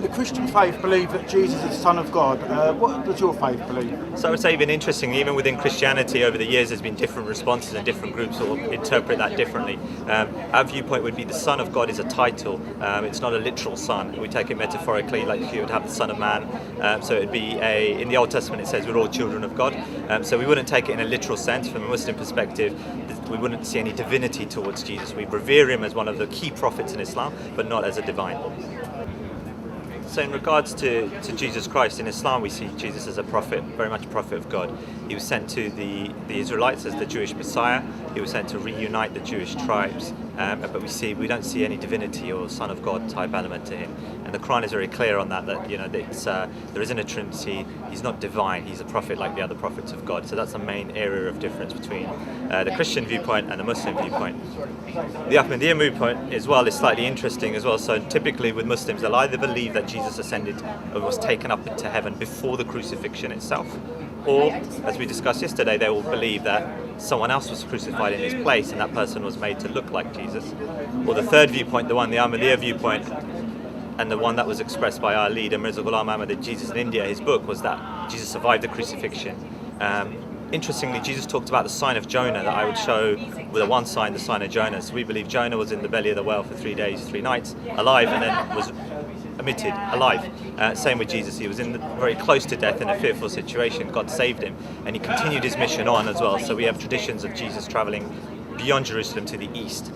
the Christian faith believe that Jesus is the Son of God. What does your faith believe? So I would say, even interestingly, even within Christianity over the years there's been different responses and different groups will interpret that differently. Our viewpoint would be the Son of God is a title. It's not a literal son. We take it metaphorically, like you would have the Son of Man. So it would be in the Old Testament it says we're all children of God. So we wouldn't take it in a literal sense. From a Muslim perspective, we wouldn't see any divinity towards Jesus. We revere him as one of the key prophets in Islam, but not as a divine. So in regards to Jesus Christ, in Islam we see Jesus as a prophet, very much a prophet of God. He was sent to the Israelites as the Jewish Messiah. He was sent to reunite the Jewish tribes, but we don't see any divinity or Son of God type element to him. And the Quran is very clear on that there isn't a Trinity. He's not divine. He's a prophet like the other prophets of God. So that's the main area of difference between the Christian viewpoint and the Muslim viewpoint. The Ahmadiyya viewpoint as well is slightly interesting as well. So typically with Muslims, they'll either believe that Jesus ascended or was taken up into heaven before the crucifixion itself, or, as we discussed yesterday, they will believe that someone else was crucified in his place and that person was made to look like Jesus. Or the third viewpoint, the Ahmadiyya viewpoint, and the one that was expressed by our leader Mirza Ghulam Ahmad, Jesus in India, his book, was that Jesus survived the crucifixion. Interestingly, Jesus talked about the sign of Jonah, that I would show with one sign, the sign of Jonah. So we believe Jonah was in the belly of the whale for 3 days, 3 nights, alive, and then was emitted alive. Same with Jesus. He was very close to death in a fearful situation. God saved him, and he continued his mission on as well. So we have traditions of Jesus traveling beyond Jerusalem to the east.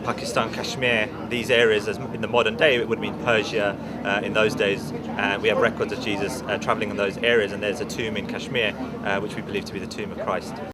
Pakistan, Kashmir, these areas, as in the modern day, it would have been Persia in those days. We have records of Jesus traveling in those areas, and there's a tomb in Kashmir, which we believe to be the tomb of Christ.